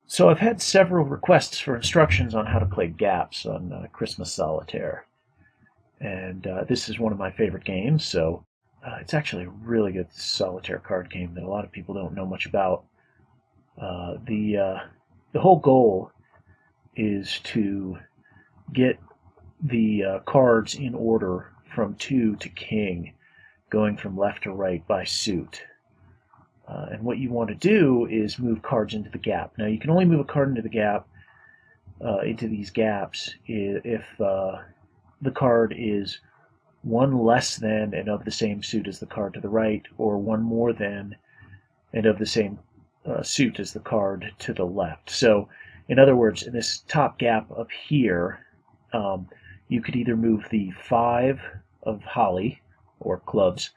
So I've had several requests for instructions on how to play Gaps on Christmas Solitaire, and this is one of my favorite games. So it's actually a really good solitaire card game that a lot of people don't know much about. The whole goal is to get the cards in order from two to king, going from left to right by suit. And what you want to do is move cards into the gap. Now you can only move a card into the gap, into these gaps, if the card is one less than and of the same suit as the card to the right, or one more than and of the same suit as the card to the left. So, in other words, in this top gap up here, you could either move the 5 of holly or clubs,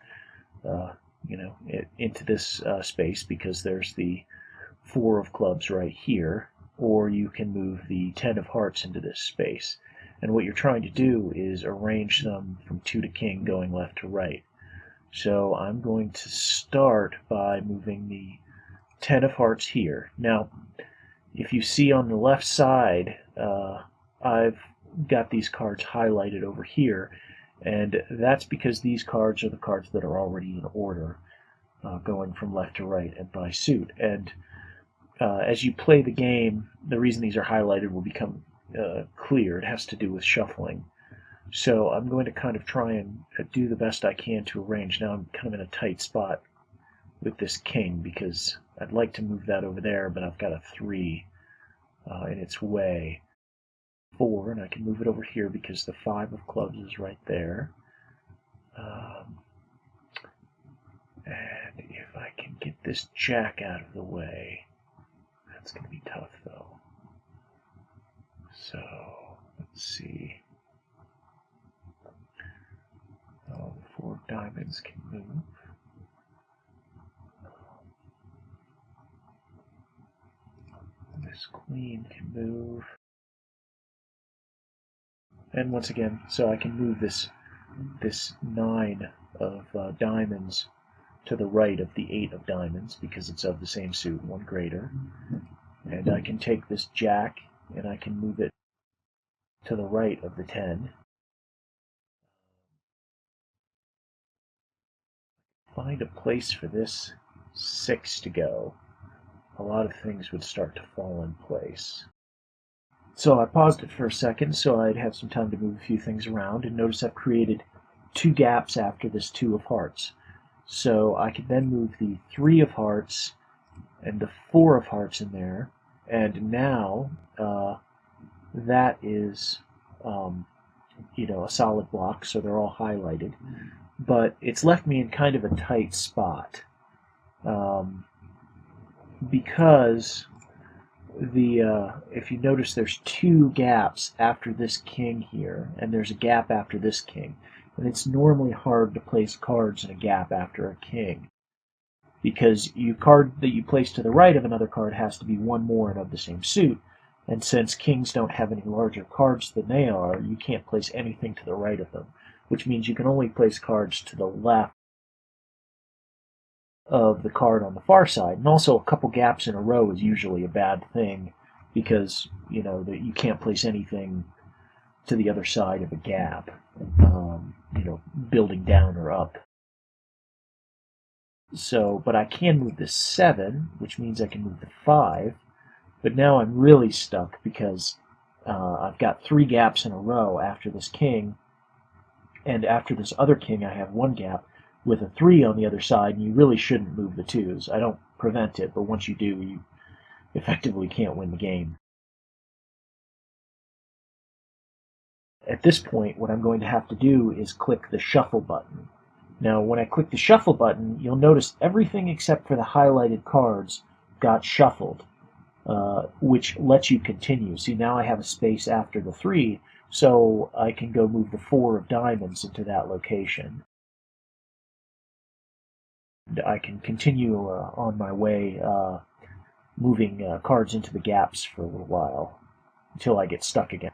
into this space because there's the 4 of clubs right here, or you can move the 10 of hearts into this space. And what you're trying to do is arrange them from 2 to king going left to right. So I'm going to start by moving the 10 of hearts here. Now, if you see on the left side, I've got these cards highlighted over here, and that's because these cards are the cards that are already in order, going from left to right and by suit. And as you play the game, the reason these are highlighted will become clear. It has to do with shuffling. So I'm going to kind of try and do the best I can to arrange. Now I'm kind of in a tight spot with this king because I'd like to move that over there, but I've got a 3 in its way. 4, and I can move it over here because the 5 of clubs is right there. And if I can get this jack out of the way, that's going to be tough though. So, let's see. Oh, the 4 of diamonds can move. This queen can move. And once again, so I can move this 9 of diamonds to the right of the 8 of diamonds because it's of the same suit, one greater. And I can take this jack and I can move it to the right of the 10. Find a place for this 6 to go. A lot of things would start to fall in place. So I paused it for a second so I'd have some time to move a few things around, and notice I've created 2 gaps after this 2 of hearts. So I could then move the 3 of hearts and the 4 of hearts in there, and now that is a solid block, so they're all highlighted. But it's left me in kind of a tight spot because if you notice, there's 2 gaps after this king here, and there's a gap after this king. And it's normally hard to place cards in a gap after a king, because your card that you place to the right of another card has to be one more and of the same suit. And since kings don't have any larger cards than they are, you can't place anything to the right of them, which means you can only place cards to the left of the card on the far side. And also, a couple gaps in a row is usually a bad thing because you can't place anything to the other side of a gap, building down or up. So, but I can move the 7, which means I can move the 5. But now I'm really stuck because I've got 3 gaps in a row after this king, and after this other king I have 1 gap with a 3 on the other side, and you really shouldn't move the 2s. I don't prevent it, but once you do, you effectively can't win the game. At this point, what I'm going to have to do is click the shuffle button. Now, when I click the shuffle button, you'll notice everything except for the highlighted cards got shuffled, which lets you continue. See, now I have a space after the 3, so I can go move the 4 of diamonds into that location. And I can continue on my way, moving cards into the gaps for a little while, until I get stuck again.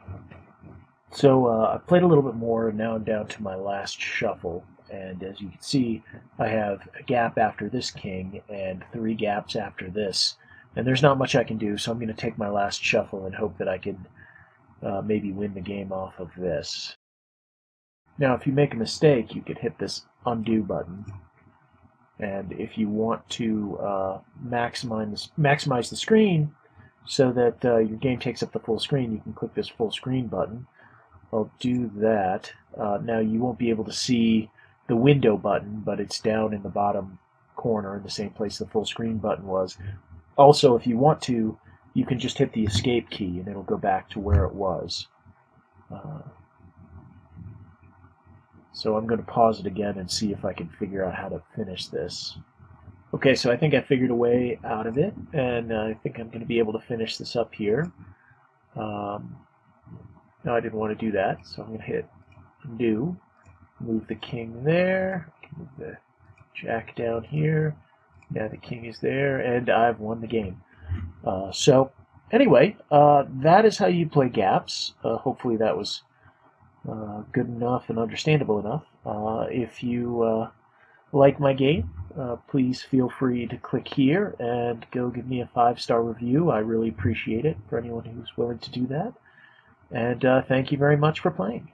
So I played a little bit more, and now I'm down to my last shuffle. And as you can see, I have a gap after this king and 3 gaps after this. And there's not much I can do, so I'm going to take my last shuffle and hope that I can maybe win the game off of this. Now, if you make a mistake, you could hit this undo button. And if you want to maximize the screen so that your game takes up the full screen, you can click this full screen button. I'll do that. Now, you won't be able to see the window button, but it's down in the bottom corner in the same place the full screen button was. Also, if you want to, you can just hit the escape key and it'll go back to where it was. So I'm going to pause it again and see if I can figure out how to finish this. Okay, so I think I figured a way out of it, and I think I'm going to be able to finish this up here. No, I didn't want to do that, so I'm going to hit undo, move the king there, move the jack down here. Now the king is there, and I've won the game. So anyway, that is how you play Gaps. Hopefully that was good enough and understandable enough. If you like my game, please feel free to click here and go give me a 5-star review. I really appreciate it for anyone who's willing to do that. And thank you very much for playing.